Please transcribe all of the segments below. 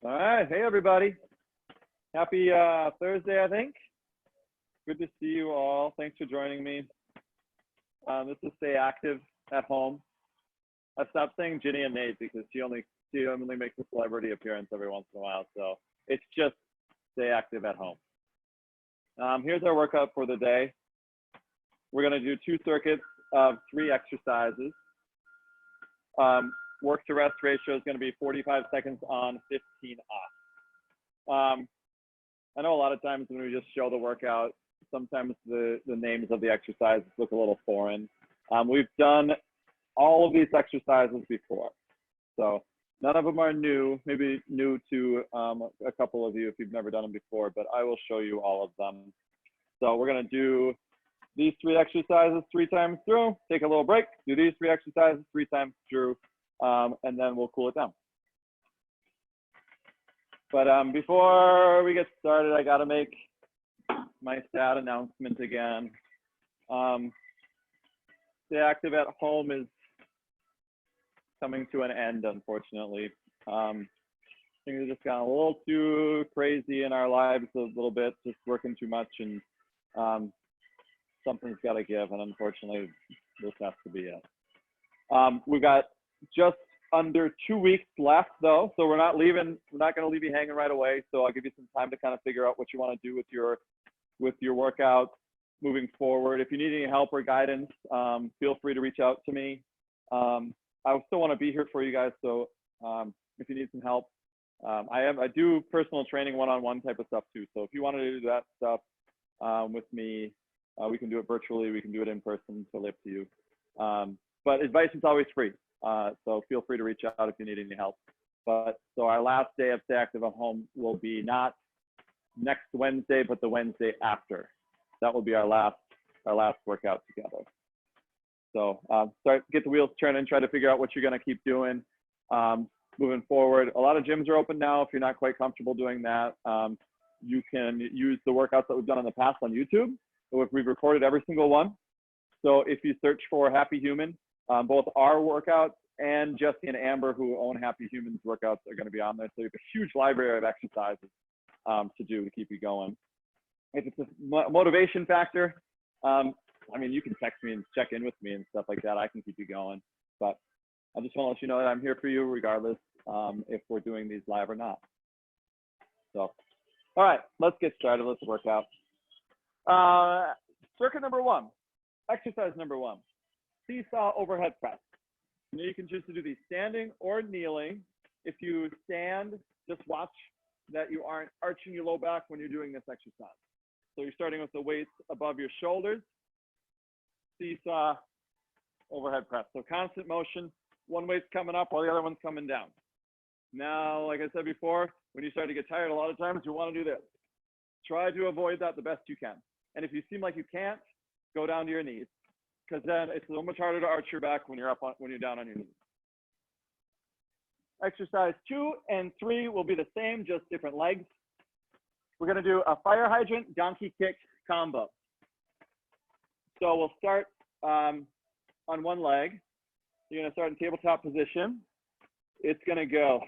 All right, hey everybody. Happy Thursday, I think. Good to see you all. Thanks for joining me. This is Stay Active at Home. I stopped saying Ginny and Nate because she only makes a celebrity appearance every once in a while, so it's just Stay Active at Home. Here's our workout for the day. We're gonna do 2 circuits of 3 exercises. Work to rest ratio is going to be 45 seconds on, 15 off. I know a lot of times when we just show the workout, sometimes the names of the exercises look a little foreign. We've done all of these exercises before, so none of them are new, maybe new to a couple of you if you've never done them before, but I will show you all of them. So we're going to do these 3 exercises 3 times through, take a little break, do these 3 exercises 3 times through, and then we'll cool it down. But before we get started, I got to make my stat announcement again. Stay Active at Home is coming to an end, unfortunately. Things have just gotten a little too crazy in our lives a little bit, just working too much, and something's got to give, and unfortunately, this has to be it. We got just under 2 weeks left though, so we're not going to leave you hanging right away. So I'll give you some time to kind of figure out what you want to do with your workout moving forward. If you need any help or guidance, feel free to reach out to me. I still want to be here for you guys, so if you need some help, I do personal training one-on-one type of stuff too. So if you want to do that stuff with me, we can do it virtually, we can do it in person, totally up to you. But advice is always free. So feel free to reach out if you need any help. But so our last day of Stay Active at Home will be not next Wednesday, but the Wednesday after. That will be our last workout together. So get the wheels turning, try to figure out what you're going to keep doing moving forward. A lot of gyms are open now. If you're not quite comfortable doing that, you can use the workouts that we've done in the past on YouTube. So we've recorded every single one. So if you search for Happy Human, both our workouts and Jesse and Amber, who own Happy Humans workouts, are going to be on there. So you have a huge library of exercises to do to keep you going. If it's a motivation factor, I mean, you can text me and check in with me and stuff like that. I can keep you going. But I just want to let you know that I'm here for you regardless if we're doing these live or not. So, all right, let's get started. Let's work out. Circuit number 1, exercise number 1. Seesaw overhead press. You can choose to do these standing or kneeling. If you stand, just watch that you aren't arching your low back when you're doing this exercise. So you're starting with the weights above your shoulders. Seesaw overhead press. So constant motion, one weight's coming up while the other one's coming down. Now, like I said before, when you start to get tired, a lot of times you want to do this. Try to avoid that the best you can. And if you seem like you can't, go down to your knees, because then it's so much harder to arch your back when you're down on your knees. Exercise 2 and 3 will be the same, just different legs. We're going to do a fire hydrant donkey kick combo. So we'll start on one leg. You're going to start in tabletop position. It's going to go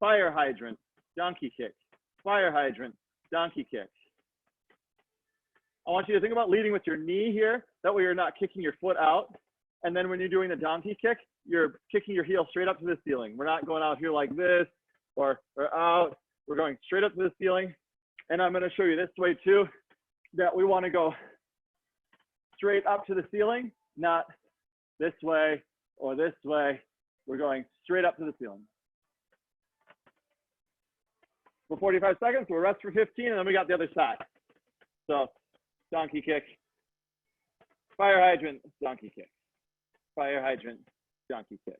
fire hydrant, donkey kick, fire hydrant, donkey kick. I want you to think about leading with your knee here. That way you're not kicking your foot out. And then when you're doing the donkey kick, you're kicking your heel straight up to the ceiling. We're not going out here like this or out. We're going straight up to the ceiling. And I'm going to show you this way too, that we want to go straight up to the ceiling, not this way or this way. We're going straight up to the ceiling. For 45 seconds, we'll rest for 15, and then we got the other side. So donkey kick, fire hydrant, donkey kick, fire hydrant, donkey kick.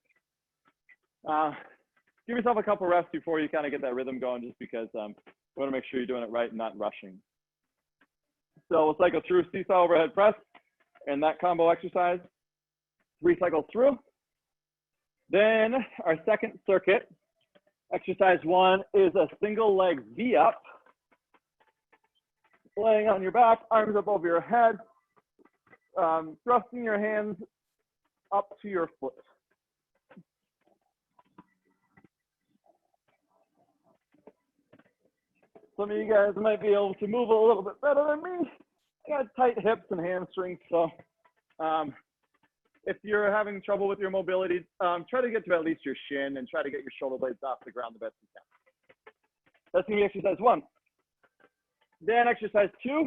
Give yourself a couple rests before you kind of get that rhythm going, just because we want to make sure you're doing it right and not rushing. So we'll cycle through seesaw overhead press and that combo exercise, 3 cycles through. Then our second circuit, exercise 1 is a single leg V up. Laying on your back, arms up over your head, thrusting your hands up to your foot. some of you guys might be able to move a little bit better than me. I got tight hips and hamstrings, so if you're having trouble with your mobility, try to get to at least your shin and try to get your shoulder blades off the ground the best you can. That's gonna be exercise 1. Then exercise 2,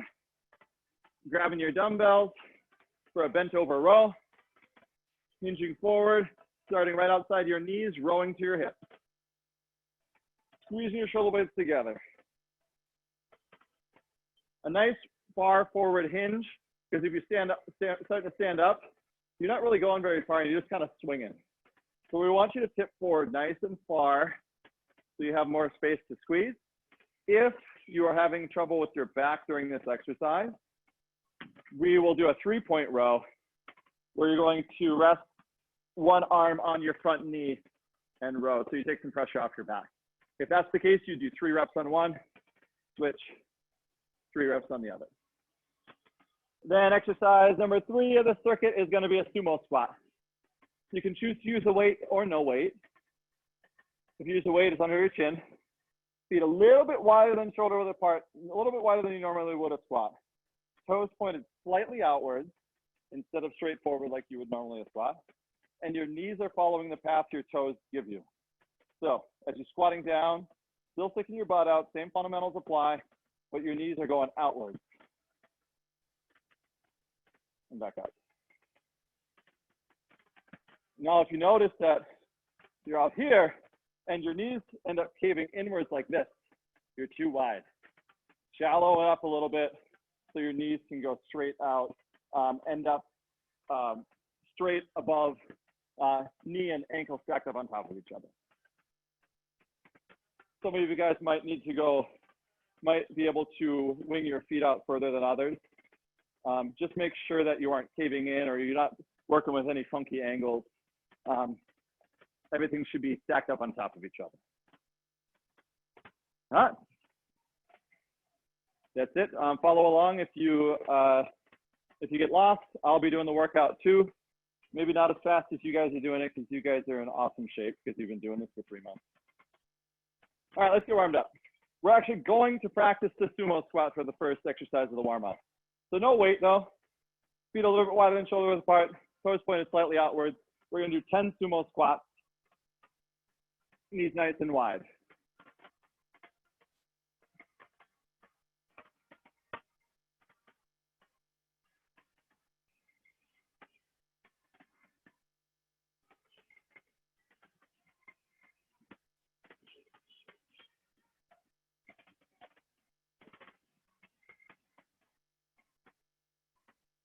grabbing your dumbbells for a bent over row, hinging forward, starting right outside your knees, rowing to your hips. Squeezing your shoulder blades together. A nice bar forward hinge, because if you start to stand up, you're not really going very far, you're just kind of swinging. So we want you to tip forward nice and far so you have more space to squeeze. If you are having trouble with your back during this exercise, we will do a 3-point row where you're going to rest one arm on your front knee and row, so you take some pressure off your back. If that's the case, you do 3 reps on one, switch, 3 reps on the other. Then exercise number 3 of the circuit is going to be a sumo squat. You can choose to use a weight or no weight. If you use a weight, it's under your chin. Feet a little bit wider than shoulder width apart, a little bit wider than you normally would a squat. Toes pointed slightly outwards instead of straight forward like you would normally a squat. And your knees are following the path your toes give you. So as you're squatting down, still sticking your butt out, same fundamentals apply, but your knees are going outwards. And back up. Now, if you notice that you're out here and your knees end up caving inwards like this, you're too wide. Shallow it up a little bit so your knees can go straight out, end up straight above knee and ankle stacked up on top of each other. Some of you guys might need to go, might be able to wing your feet out further than others. Just make sure that you aren't caving in or you're not working with any funky angles. Everything should be stacked up on top of each other. All right. That's it. Follow along. If you get lost, I'll be doing the workout too. Maybe not as fast as you guys are doing it because you guys are in awesome shape because you've been doing this for 3 months. All right, let's get warmed up. We're actually going to practice the sumo squat for the first exercise of the warm up. So no weight though. Feet a little bit wider than shoulder width apart. Toes pointed slightly outwards. We're gonna do 10 sumo squats. Knees nice and wide.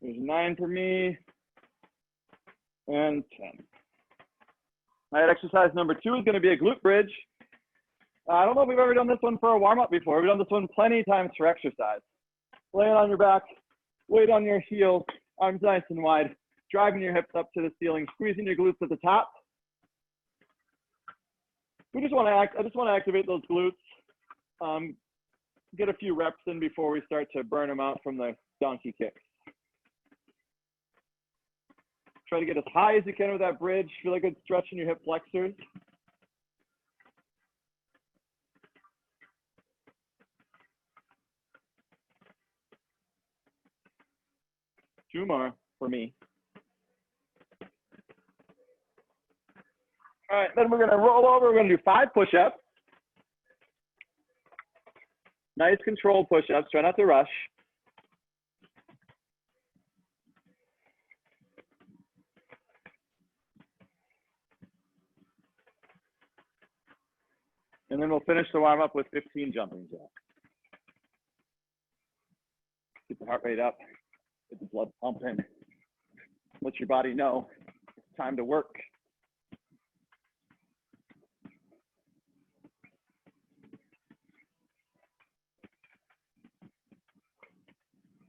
There's 9 for me, and 10. All right, exercise number 2 is gonna be a glute bridge. I don't know if we've ever done this one for a warm-up before. We've done this one plenty of times for exercise. Laying on your back, weight on your heels, arms nice and wide, driving your hips up to the ceiling, squeezing your glutes at the top. I just wanna activate those glutes. Get a few reps in before we start to burn them out from the donkey kicks. Try to get as high as you can with that bridge. Feel a good stretch in your hip flexors. Two more for me. All right, then we're gonna roll over. We're gonna do 5 push-ups. Nice controlled push-ups. Try not to rush. And then we'll finish the warm up with 15 jumping jacks. Keep the heart rate up, get the blood pumping. Let your body know it's time to work.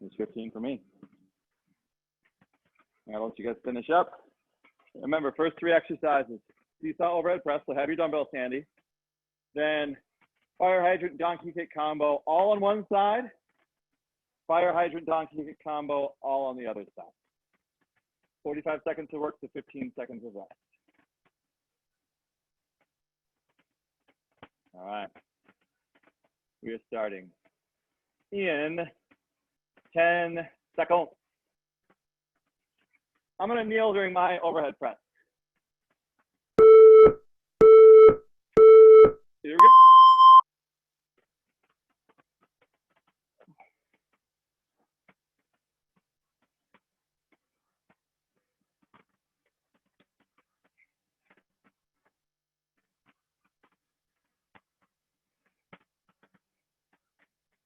There's 15 for me. I'll let you guys finish up. Remember, first 3 exercises, seesaw overhead press, so have your dumbbells handy. Then fire hydrant donkey kick combo all on one side, fire hydrant donkey kick combo all on the other side. 45 seconds of work to 15 seconds of rest. All right. We are starting in 10 seconds. I'm gonna kneel during my overhead press. Here we go.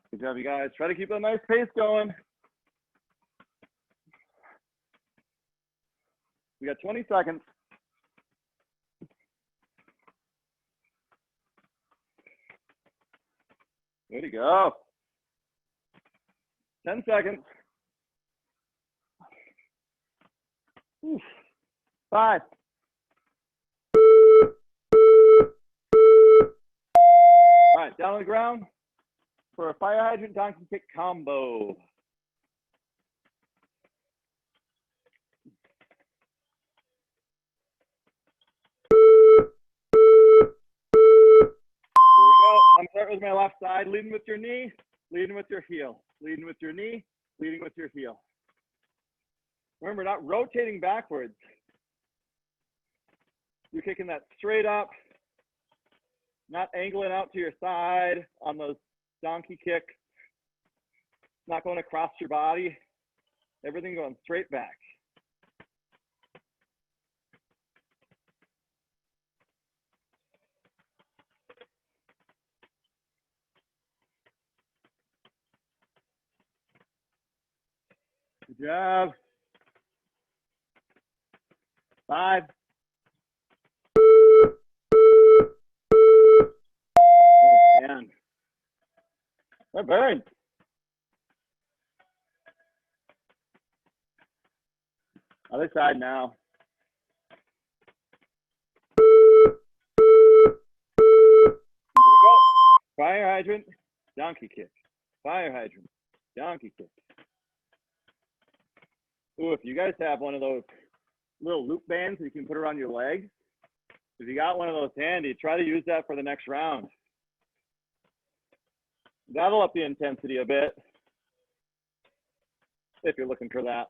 Good job, you guys. Try to keep a nice pace going. We got 20 seconds. Way to go. 10 seconds. Oof. 5. All right, down on the ground for a fire hydrant donkey kick combo. I'm starting with my left side, leading with your knee, leading with your heel, leading with your knee, leading with your heel. Remember, not rotating backwards. You're kicking that straight up, not angling out to your side on those donkey kicks, not going across your body, everything going straight back. Good job. 5. Oh, man. That burned. Other side now. There we go. Fire hydrant, donkey kick. Fire hydrant, donkey kick. Ooh, if you guys have one of those little loop bands that you can put around your legs, if you got one of those handy, try to use that for the next round. That'll up the intensity a bit if you're looking for that.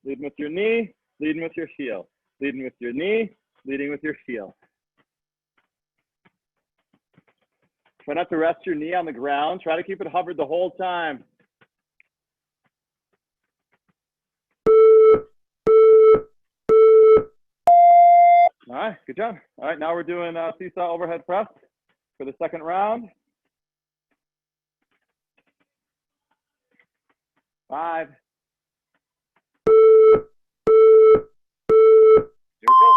Leading with your knee, leading with your heel. Leading with your knee, leading with your heel. Try not to rest your knee on the ground. Try to keep it hovered the whole time. All right, good job. All right, now we're doing seesaw overhead press for the second round. 5. Here we go.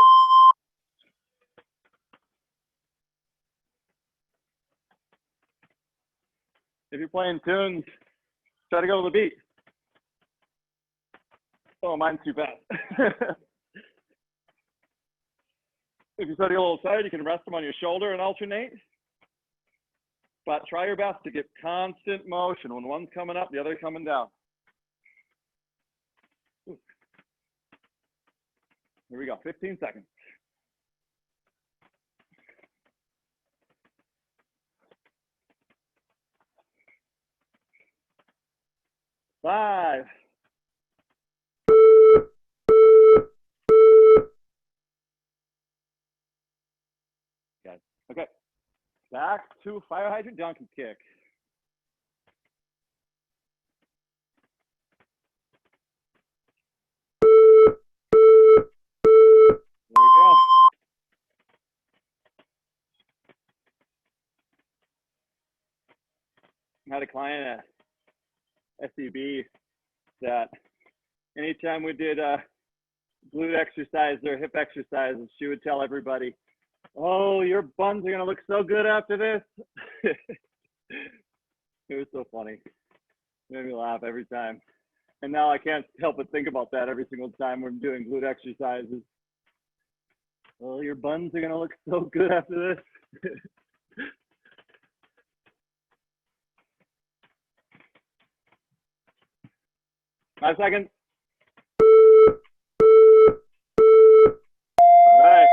If you're playing tunes, try to go to the beat. Oh, mine's too fast. If you start to get a little tired, you can rest them on your shoulder and alternate. But try your best to get constant motion. When one's coming up, the other coming down. Ooh. Here we go, 15 seconds. 5. Okay, back to fire hydrant donkey kick. There we go. I had a client at SEB that anytime we did glute exercise or hip exercises, she would tell everybody, "Oh, your buns are gonna look so good after this." It was so funny. It made me laugh every time. And now I can't help but think about that every single time when I'm doing glute exercises. "Oh, your buns are gonna look so good after this." 5 seconds. All right,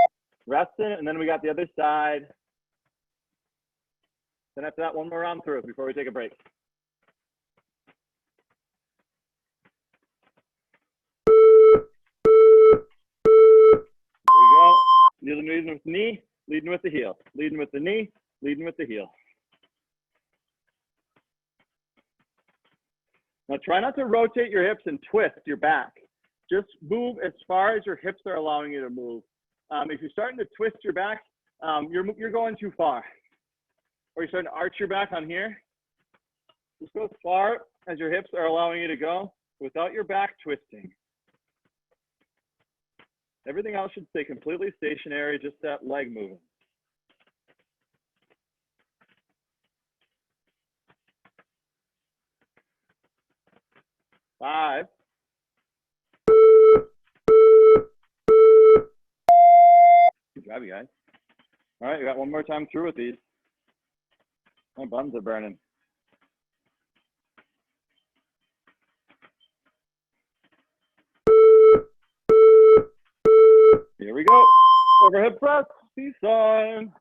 resting, and then we got the other side. Then after that, one more round through before we take a break. There we go. Leading with the knee, leading with the heel. Leading with the knee, leading with the heel. Now try not to rotate your hips and twist your back. Just move as far as your hips are allowing you to move. If you're starting to twist your back, you're going too far. Or you're starting to arch your back on here. Just go as far as your hips are allowing you to go without your back twisting. Everything else should stay completely stationary, just that leg moving. Five. Good job, you guys. All right, you got one more time through with these. My buns are burning. Here we go. Overhead press, peace sign.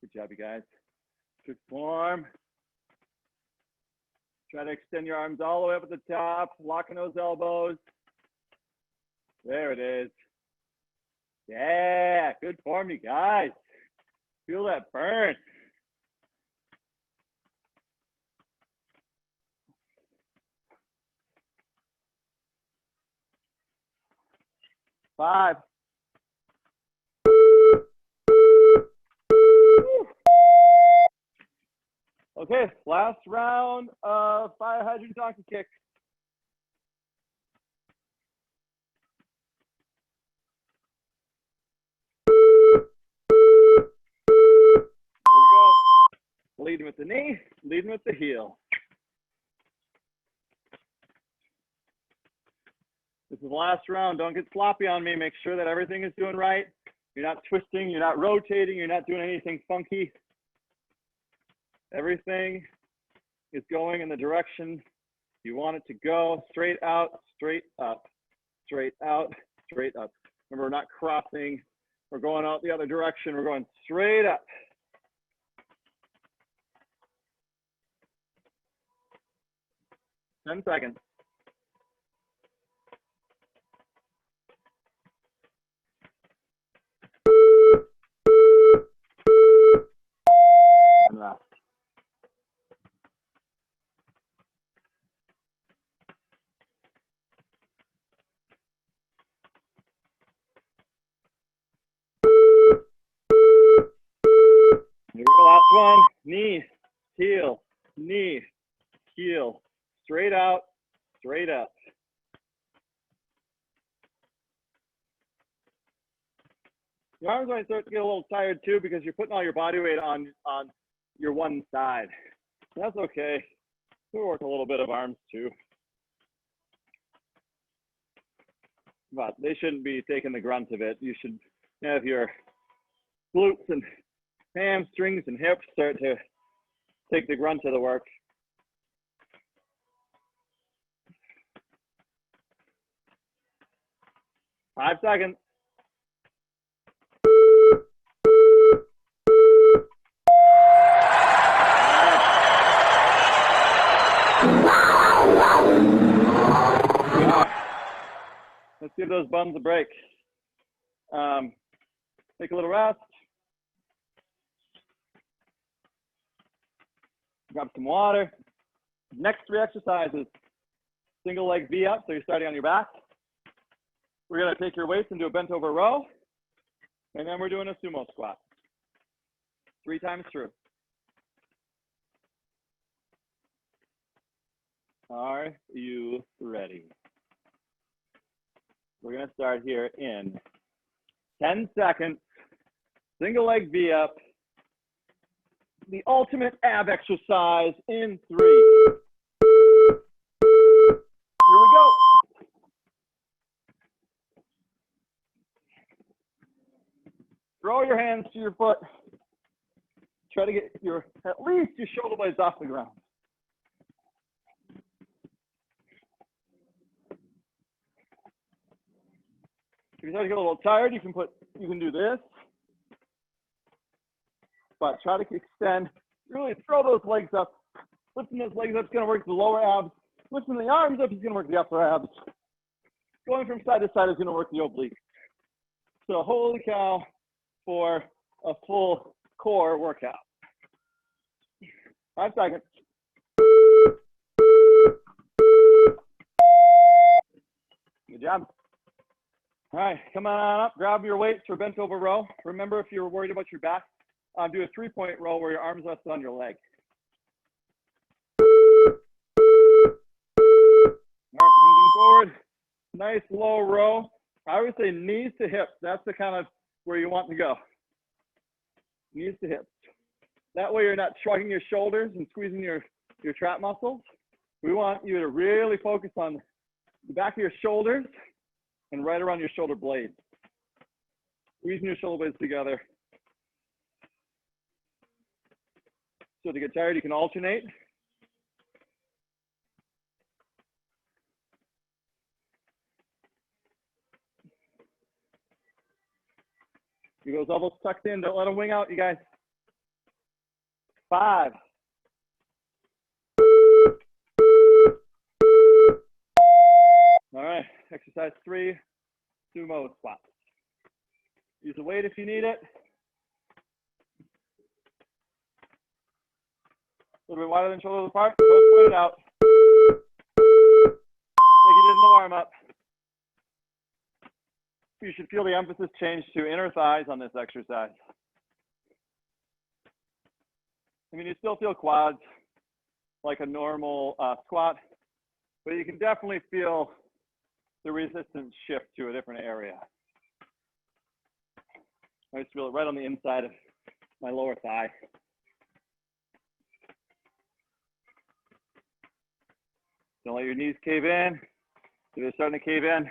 Good job, you guys. Good form. Try to extend your arms all the way up at the top, locking those elbows. There it is. Yeah, good form, you guys. Feel that burn. Five. Okay, last round of fire hydrant donkey kick. There we go. Leading with the knee, leading with the heel. This is the last round. Don't get sloppy on me. Make sure that everything is doing right. You're not twisting, you're not rotating, you're not doing anything funky. Everything is going in the direction you want it to go. Straight out, straight up, straight out, straight up. Remember, we're not crossing. We're going out the other direction. We're going straight up. Ten seconds. And rest. Here we go, last one. Knee, heel, knee, heel. Straight out, straight up. Your arms might start to get a little tired too because you're putting all your body weight on your one side. That's okay. We'll work a little bit of arms too. But they shouldn't be taking the grunt of it. You should have your glutes and hamstrings and hips start to take the grunt of the work. Five seconds. Let's give those buns a break. Take a little rest. Grab some water. Next three exercises. Single leg V up, so you're starting on your back. We're gonna take your weights into a bent over row. And then we're doing a sumo squat. 3 times through. Are you ready? We're gonna start here in 10 seconds. Single leg V up. The ultimate ab exercise in 3. Here we go. Throw your hands to your foot. Try to get at least your shoulder blades off the ground. If you start to get a little tired, you can do this. But try to extend, really throw those legs up. Lifting those legs up is going to work the lower abs. Lifting the arms up is going to work the upper abs. Going from side to side is going to work the obliques. So holy cow for a full core workout. 5 seconds. Good job. All right, come on up, grab your weights for bent over row. Remember, if you're worried about your back, do a 3-point row where your arms rest on your leg. All right, hinging forward, nice low row. I always say knees to hips. That's the kind of where you want to go. Knees to hips. That way you're not shrugging your shoulders and squeezing your trap muscles. We want you to really focus on the back of your shoulders and right around your shoulder blades. Squeezing your shoulder blades together. So to get tired, you can alternate. Keep those elbows tucked in. Don't let them wing out, you guys. 5. All right, exercise 3, sumo squats. Use the weight if you need it. A little bit wider than shoulders apart. Toes pointed out. Like you did in the warm up. You should feel the emphasis change to inner thighs on this exercise. I mean, you still feel quads like a normal squat, but you can definitely feel the resistance shift to a different area. I just feel it right on the inside of my lower thigh. Don't let your knees cave in. If they're starting to cave in,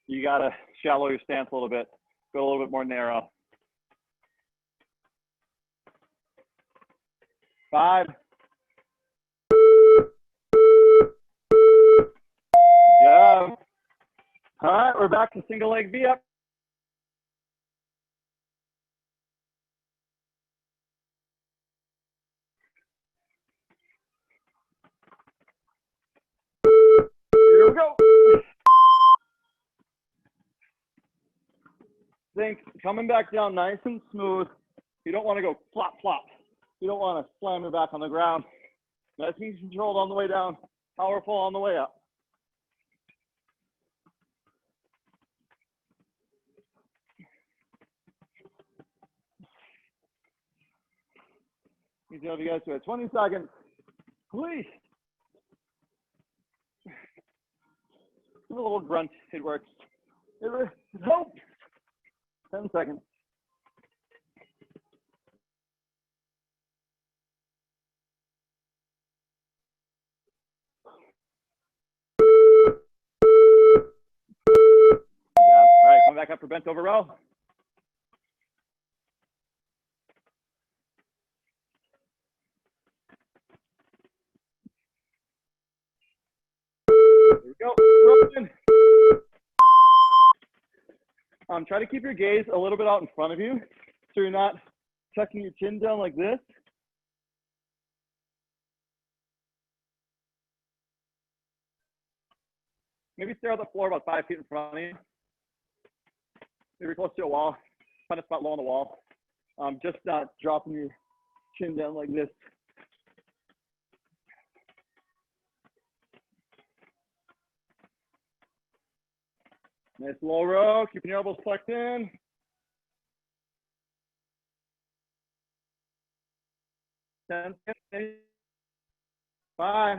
you gotta shallow your stance a little bit. Go a little bit more narrow. 5. Good job. All right, we're back to single leg V up. Here we go. Think coming back down nice and smooth. You don't want to go flop, flop. You don't want to slam your back on the ground. Nice and controlled on the way down, powerful on the way up. Easy enough, you guys do it. 20 seconds, please. Give a little grunt, it works. It helps. 10 seconds. Yeah. All right, come back up for bent over row. Here we go. Rolling. Try to keep your gaze a little bit out in front of you so you're not tucking your chin down like this. Maybe stare at the floor about 5 feet in front of you. Maybe close to a wall. Find a spot low on the wall. Just not dropping your chin down like this. Nice low row, keeping your elbows tucked in. 10, 5.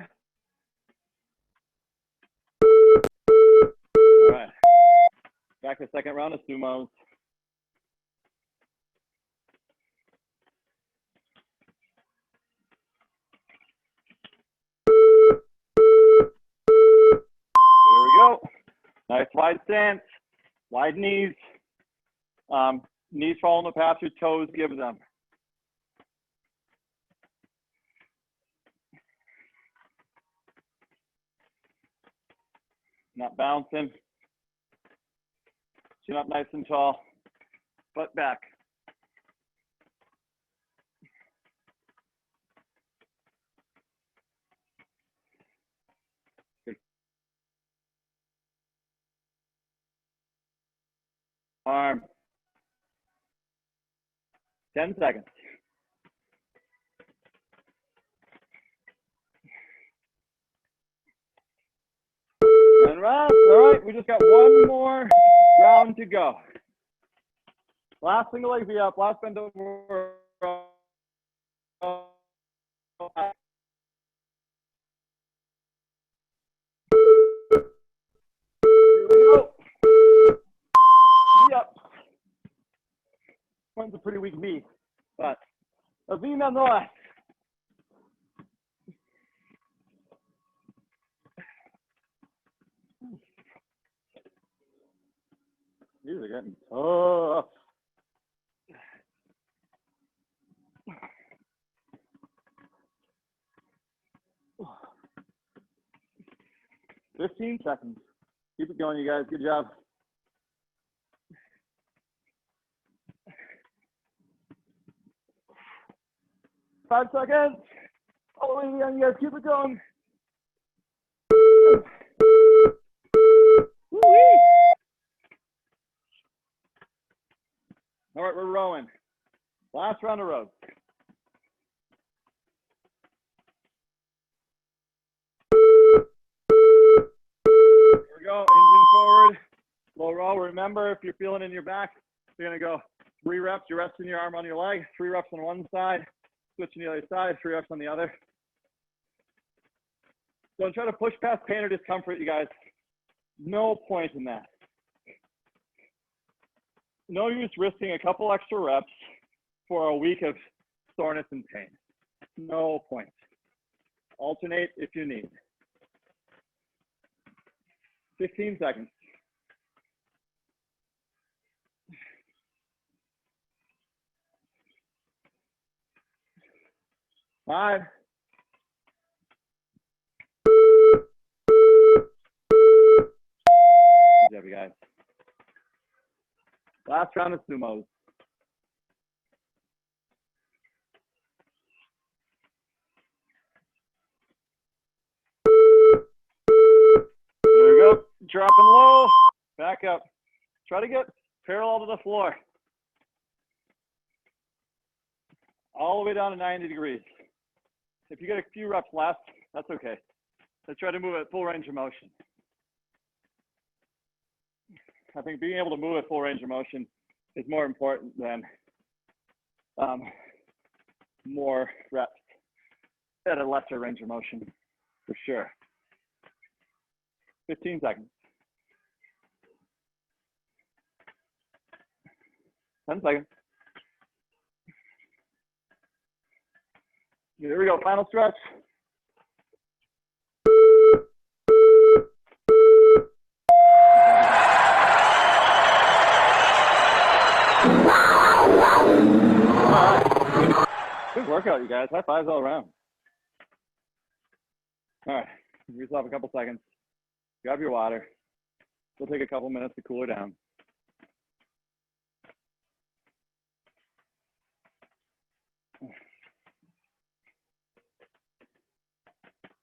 All right, back to the second round of sumos. Here we go. Nice wide stance, wide knees. Knees following the path your toes give them. Not bouncing. Chin up nice and tall. Butt back. Good. Arm. 10 seconds. And rest. All right, we just got one more round to go. Last single leg be up. Last bend over. Here we go. Be up. One's a pretty weak V, but a V nonetheless. These are getting tough. Oh. 15 seconds. Keep it going, you guys. Good job. Five seconds. All the way to the end, you guys. Keep it going. Woo-wee. All right, we're rowing. Last round of rows. Here we go. Engine forward. Low row. Remember, if you're feeling in your back, you're going to go 3 reps. You're resting your arm on your leg. 3 reps on one side. Switching the other side. 3 reps on the other. Don't try to push past pain or discomfort, you guys. No point in that. No use risking a couple extra reps for a week of soreness and pain. No point. Alternate if you need. 15 seconds. 5. Good job, you guys. Last round of sumos. There we go. Dropping low. Back up. Try to get parallel to the floor. All the way down to 90 degrees. If you get a few reps left, that's okay. Let's try to move at full range of motion. I think being able to move at full range of motion is more important than more reps at a lesser range of motion, for sure. 15 seconds. 10 seconds. Here we go, final stretch. Good workout, you guys. High fives all around. All right, give yourself a couple seconds. Grab your water. It'll take a couple minutes to cool her down.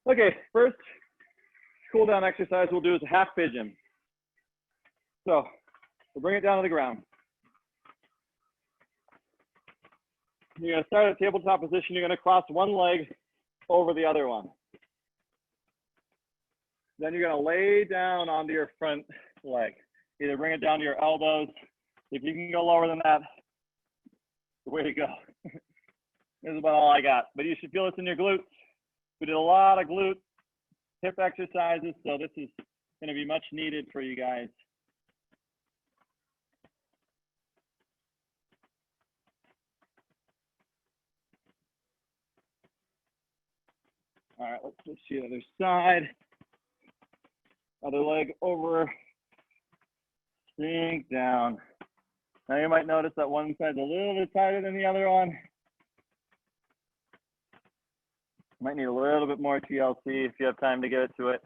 Okay, first cool down exercise we'll do is a half pigeon. So we'll bring it down to the ground. You're gonna start at tabletop position. You're gonna cross one leg over the other one. Then you're gonna lay down onto your front leg. Either bring it down to your elbows. If you can go lower than that, way to go. This is about all I got, but you should feel this in your glutes. We did a lot of glute hip exercises, so this is gonna be much needed for you guys. All right, let's switch to the other side. Other leg over, sink down. Now you might notice that one side's a little bit tighter than the other one. Might need a little bit more TLC if you have time to get it to it.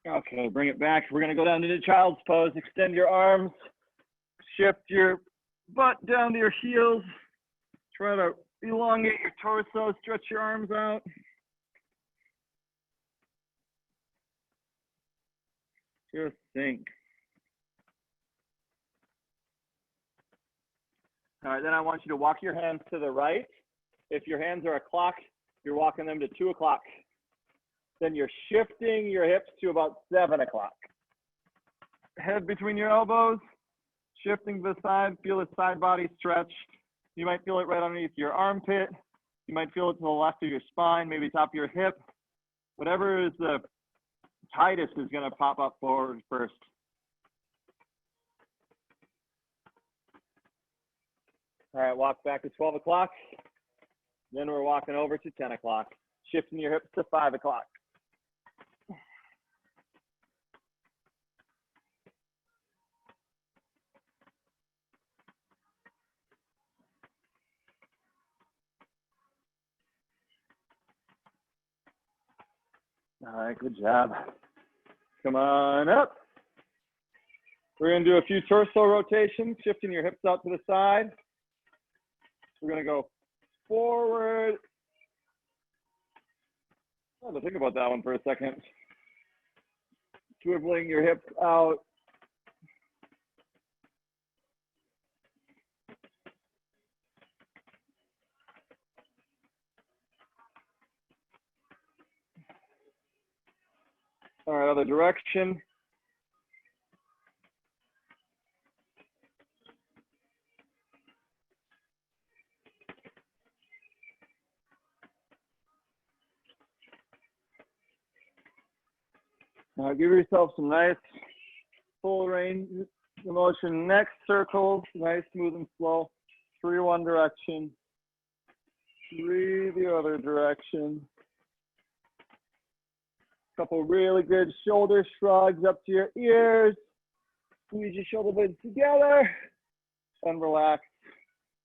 Okay, bring it back. We're gonna go down into child's pose. Extend your arms, shift your butt down to your heels. Try to elongate your torso, stretch your arms out. Just think. All right, then I want you to walk your hands to the right. If your hands are a clock, you're walking them to 2 o'clock. Then you're shifting your hips to about 7 o'clock. Head between your elbows, shifting to the side, feel the side body stretch. You might feel it right underneath your armpit. You might feel it to the left of your spine, maybe top of your hip. Whatever is the tightest is gonna pop up forward first. All right, walk back to 12 o'clock. Then we're walking over to 10 o'clock, shifting your hips to 5 o'clock. All right, good job. Come on up. We're gonna do a few torso rotations, shifting your hips out to the side. We're gonna go forward. I have to think about that one for a second. Swiveling your hips out. All right, other direction. Now give yourself some nice full range of motion. Neck circles, nice, smooth and slow. 3 one direction, 3 the other direction. Couple really good shoulder shrugs up to your ears. Squeeze your shoulder blades together and relax.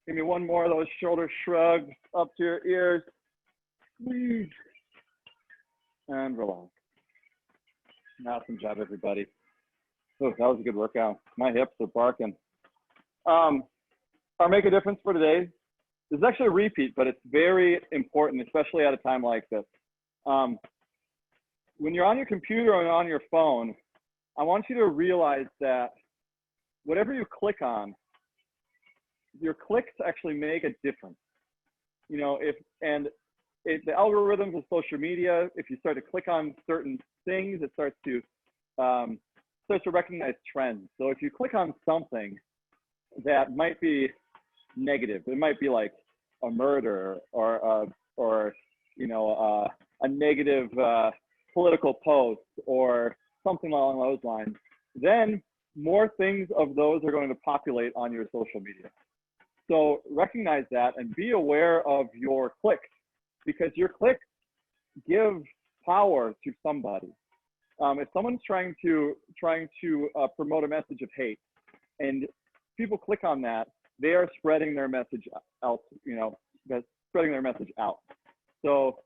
Give me one more of those shoulder shrugs up to your ears. Squeeze and relax. Awesome job, everybody. Oh, that was a good workout. My hips are barking. Our make a difference for today. This is actually a repeat, but it's very important, especially at a time like this. When you're on your computer or on your phone, I want you to realize that whatever you click on, your clicks actually make a difference. You know, if the algorithms of social media, if you start to click on certain things, it starts to recognize trends. So if you click on something that might be negative, it might be like a murder or you know a negative political post or something along those lines, then more things of those are going to populate on your social media. So recognize that and be aware of your clicks, because your clicks give power to somebody. If someone's trying to promote a message of hate and people click on that, they are spreading their message out, you know, spreading their message out. So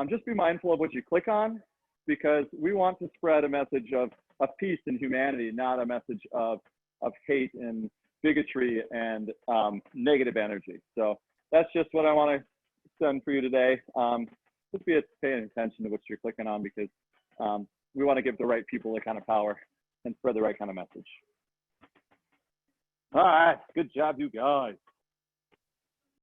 just be mindful of what you click on, because we want to spread a message of peace and humanity, not a message of hate and bigotry and negative energy. So that's just what I want to send for you today. Just be paying attention to what you're clicking on, because we want to give the right people the kind of power and spread the right kind of message. All right, good job, you guys.